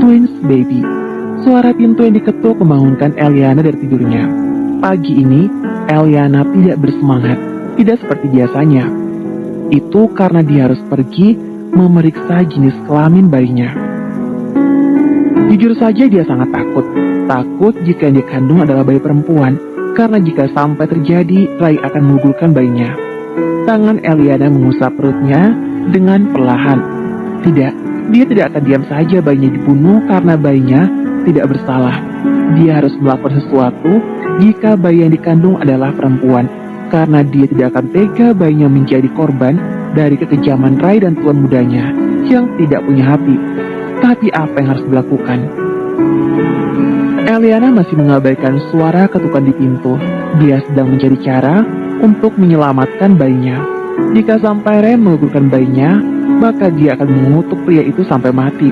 Twins baby. Suara pintu yang diketuk membangunkan Eliana dari tidurnya. Pagi ini, Eliana tidak bersemangat, tidak seperti biasanya. Itu karena dia harus pergi memeriksa jenis kelamin bayinya. Jujur saja dia sangat takut. Takut jika yang dikandung adalah bayi perempuan, karena jika sampai terjadi, Ray akan menggugurkan bayinya. Tangan Eliana mengusap perutnya dengan perlahan. Tidak, dia tidak akan diam saja bayinya dibunuh karena bayinya tidak bersalah. Dia harus melakukan sesuatu jika bayi yang dikandung adalah perempuan, karena dia tidak akan tega bayinya menjadi korban dari kekejaman Ray dan tuan mudanya yang tidak punya hati. Tapi apa yang harus dilakukan? Eliana masih mengabaikan suara ketukan di pintu. Dia sedang mencari cara untuk menyelamatkan bayinya. Jika sampai Ray menggugurkan bayinya, maka dia akan mengutuk pria itu sampai mati.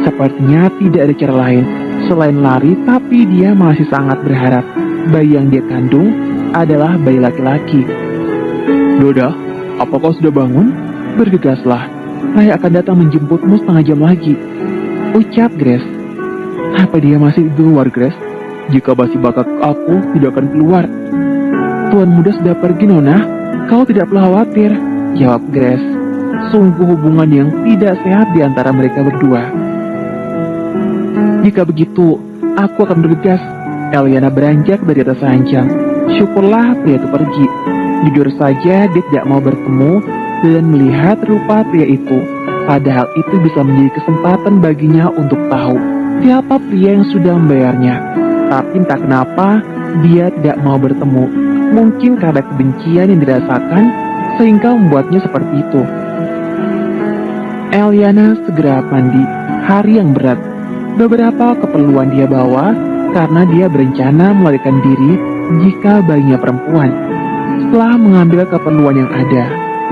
Sepertinya tidak ada cara lain selain lari, tapi dia masih sangat berharap bayi yang dia kandung adalah bayi laki-laki. Doda, apa kau sudah bangun? Bergegaslah, Ray akan datang menjemputmu setengah jam lagi, ucap Grace. Apa dia masih di luar, Grace? Jika masih bakal aku tidak akan keluar. Tuan muda sudah pergi, Nona. Kau tidak perlu khawatir, jawab Grace. Sungguh hubungan yang tidak sehat di antara mereka berdua. Jika begitu, aku akan bergegas. Eliana beranjak dari atas ranjang. Syukurlah pria itu pergi. Jujur saja dia tidak mau bertemu dan melihat rupa pria itu. Padahal itu bisa menjadi kesempatan baginya untuk tahu siapa pria yang sudah membayarnya. Tapi entah kenapa dia tidak mau bertemu. Mungkin karena kebencian yang dirasakan sehingga membuatnya seperti itu. Eliana segera mandi. Hari yang berat. Beberapa keperluan dia bawa karena dia berencana melarikan diri jika bayinya perempuan. Setelah mengambil keperluan yang ada,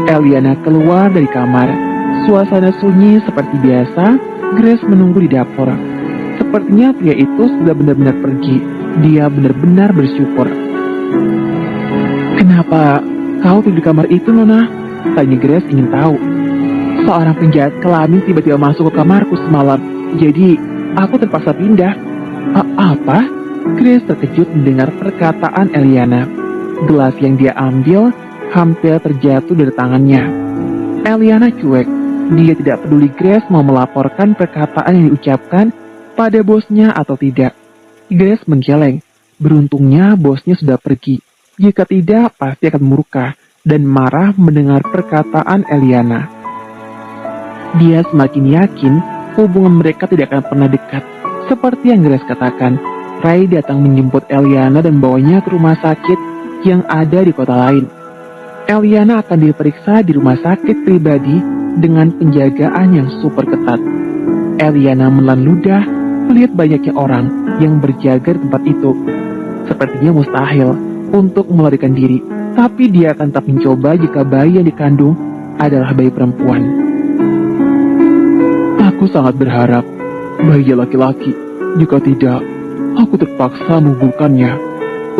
Eliana keluar dari kamar. Suasana sunyi seperti biasa. Grace menunggu di dapur. Sepertinya pria itu sudah benar-benar pergi. Dia benar-benar bersyukur. Kenapa kau tidur di kamar itu, Nona? Tanya Grace ingin tahu. Seorang penjahat kelamin tiba-tiba masuk ke kamarku semalam. Jadi, aku terpaksa pindah. Apa? Grace terkejut mendengar perkataan Eliana. Gelas yang dia ambil hampir terjatuh dari tangannya. Eliana cuek. Dia tidak peduli Grace mau melaporkan perkataan yang diucapkan pada bosnya atau tidak. Grace menggeleng. Beruntungnya bosnya sudah pergi. Jika tidak, pasti akan murka dan marah mendengar perkataan Eliana. Dia semakin yakin hubungan mereka tidak akan pernah dekat. Seperti yang Grace katakan, Ray datang menjemput Eliana dan bawanya ke rumah sakit yang ada di kota lain. Eliana akan diperiksa di rumah sakit pribadi dengan penjagaan yang super ketat. Eliana menelan ludah melihat banyaknya orang yang berjaga di tempat itu. Sepertinya mustahil untuk melarikan diri, tapi dia akan tetap mencoba jika bayi yang dikandung adalah bayi perempuan. Aku sangat berharap bayi laki-laki. Jika tidak, aku terpaksa menggugurkannya,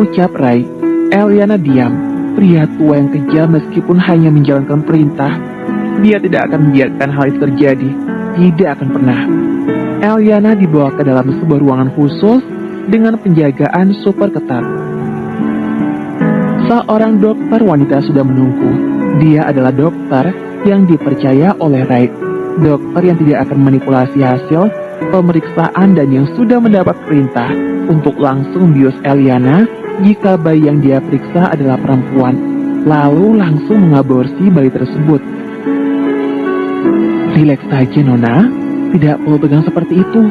ucap Ray. Eliana diam. Pria tua yang kejam meskipun hanya menjalankan perintah. Dia tidak akan membiarkan hal itu terjadi. Tidak akan pernah. Eliana dibawa ke dalam sebuah ruangan khusus dengan penjagaan super ketat. Seorang dokter wanita sudah menunggu. Dia adalah dokter yang dipercaya oleh Ray. Dokter yang tidak akan manipulasi hasil pemeriksaan dan yang sudah mendapat perintah untuk langsung bius Eliana jika bayi yang dia periksa adalah perempuan, lalu langsung mengaborsi bayi tersebut. Rileks saja, Nona. Tidak perlu tegang seperti itu.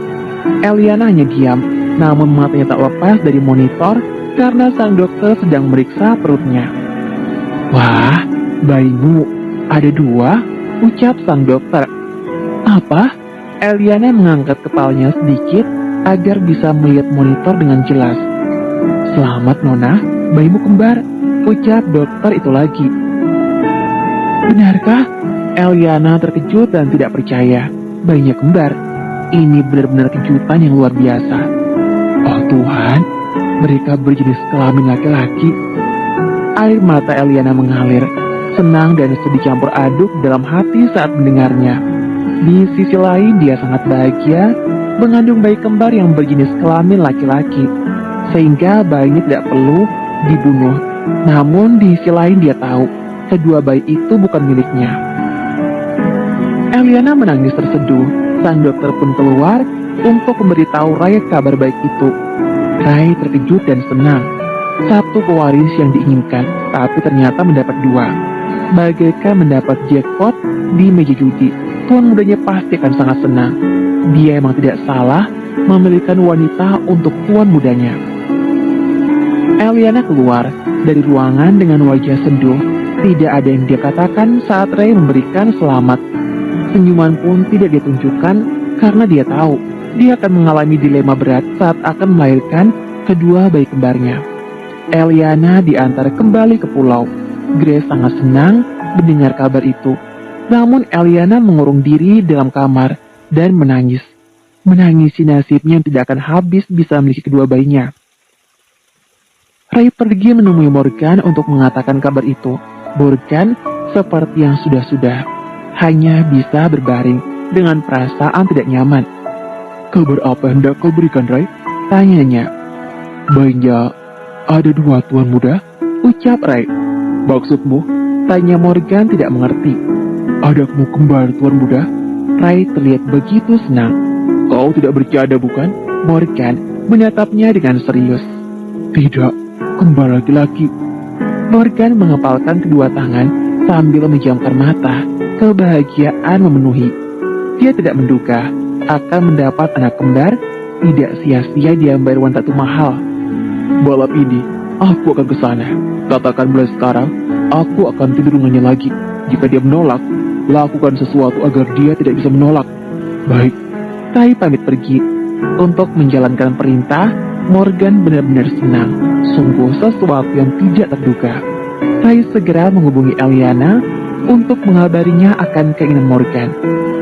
Eliana hanya diam, namun matanya tak lepas dari monitor karena sang dokter sedang meriksa perutnya. Wah, bayimu ada 2, ucap sang dokter. Apa? Eliana mengangkat kepalanya sedikit agar bisa melihat monitor dengan jelas. Selamat, Nona, bayimu kembar, ucap dokter itu lagi. Benarkah? Eliana terkejut dan tidak percaya. Bayinya kembar. Ini benar-benar kejutan yang luar biasa. Oh Tuhan, mereka berjenis kelamin laki-laki. Air mata Eliana mengalir. Senang dan sedih campur aduk dalam hati saat mendengarnya. Di sisi lain dia sangat bahagia mengandung bayi kembar yang berjenis kelamin laki-laki, sehingga bayinya tidak perlu dibunuh. Namun di sisi lain dia tahu, kedua bayi itu bukan miliknya. Eliana menangis terseduh. Sang dokter pun keluar untuk memberitahu Ray kabar baik itu. Ray terkejut dan senang. Satu pewaris yang diinginkan, tapi ternyata mendapat dua. Bagaikan mendapat jackpot di meja judi, tuan mudanya pasti akan sangat senang. Dia emang tidak salah memilihkan wanita untuk tuan mudanya. Eliana keluar dari ruangan dengan wajah senduh. Tidak ada yang dia katakan saat Ray memberikan selamat. Senyuman pun tidak ditunjukkan karena dia tahu dia akan mengalami dilema berat saat akan melahirkan kedua bayi kembarnya. Eliana diantar kembali ke pulau. Grace sangat senang mendengar kabar itu. Namun Eliana mengurung diri dalam kamar dan menangis. Menangisi nasibnya yang tidak akan habis bisa memiliki kedua bayinya. Ray pergi menemui Morgan untuk mengatakan kabar itu. Morgan seperti yang sudah-sudah, hanya bisa berbaring dengan perasaan tidak nyaman. "Kabar apa yang hendak kau berikan, Ray?" tanyanya. "Bayinya ada dua, tuan muda," ucap Ray. "Maksudmu?" tanya Morgan tidak mengerti. "Adakmu kembar, tuan muda?" Ray terlihat begitu senang. "Kau tidak bercanda, bukan?" Morgan menatapnya dengan serius. "Tidak, kembar laki-laki." Morgan mengepalkan kedua tangan sambil menjamkan mata. Kebahagiaan memenuhi. Dia tidak menduga akan mendapat anak kembar. Tidak sia-sia dia membayar wanita itu mahal. "Malam ini, aku akan ke sana. Katakan mulai sekarang, aku akan tidur dengannya lagi. Jika dia menolak, lakukan sesuatu agar dia tidak bisa menolak." "Baik." Ray pamit pergi. Untuk menjalankan perintah, Morgan benar-benar senang. Sungguh sesuatu yang tidak terduga. Ray segera menghubungi Eliana untuk mengabarinya akan keinginan Morgan.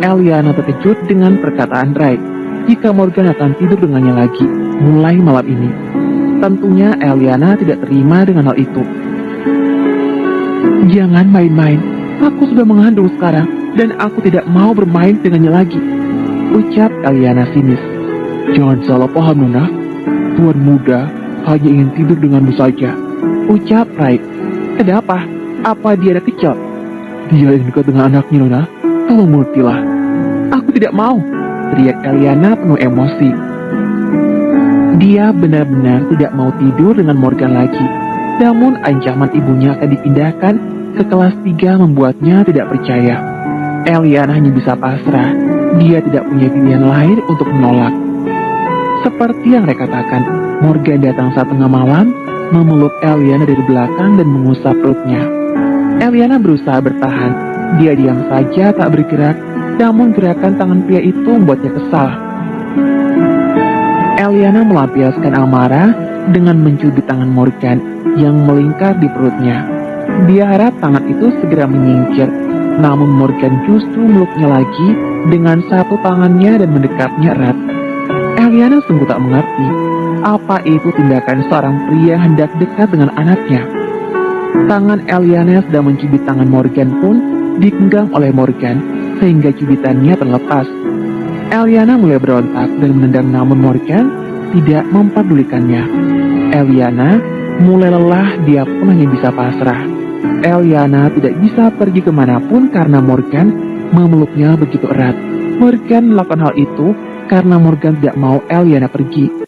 Eliana terkejut dengan perkataan Ray jika Morgan akan tidur dengannya lagi mulai malam ini. Tentunya Eliana tidak terima dengan hal itu. "Jangan main-main, aku sudah mengandung sekarang dan aku tidak mau bermain dengannya lagi," ucap Eliana sinis. "Jangan salah paham, Nona. Tuan muda hanya ingin tidur denganmu saja," ucap Ray. "Kenapa? Apa dia anak kecil?" "Dia ingin dekat dengan anaknya, Nona. Tolong mengertilah." "Aku tidak mau," teriak Eliana penuh emosi. Dia benar-benar tidak mau tidur dengan Morgan lagi. Namun ancaman ibunya akan dipindahkan ke kelas 3 membuatnya tidak percaya. Eliana hanya bisa pasrah. Dia tidak punya pilihan lain untuk menolak. Seperti yang mereka katakan, Morgan datang saat tengah malam, memeluk Eliana dari belakang dan mengusap perutnya. Eliana berusaha bertahan. Dia diam saja tak bergerak, namun gerakan tangan pria itu membuatnya kesal. Eliana melampiaskan amarah dengan mencubit tangan Morgan yang melingkar di perutnya. Dia harap tangan itu segera menyingkir, namun Morgan justru meluknya lagi dengan satu tangannya dan mendekapnya erat. Eliana sungguh tak mengerti apa itu tindakan seorang pria hendak dekat dengan anaknya. Tangan Eliana sedang mencubit tangan Morgan pun digenggam oleh Morgan sehingga cubitannya terlepas. Eliana mulai berontak dan menendang, namun Morgan tidak mempedulikannya. Eliana mulai lelah, dia pun hanya bisa pasrah. Eliana tidak bisa pergi kemanapun karena Morgan memeluknya begitu erat. Morgan melakukan hal itu karena Morgan tidak mau Eliana pergi.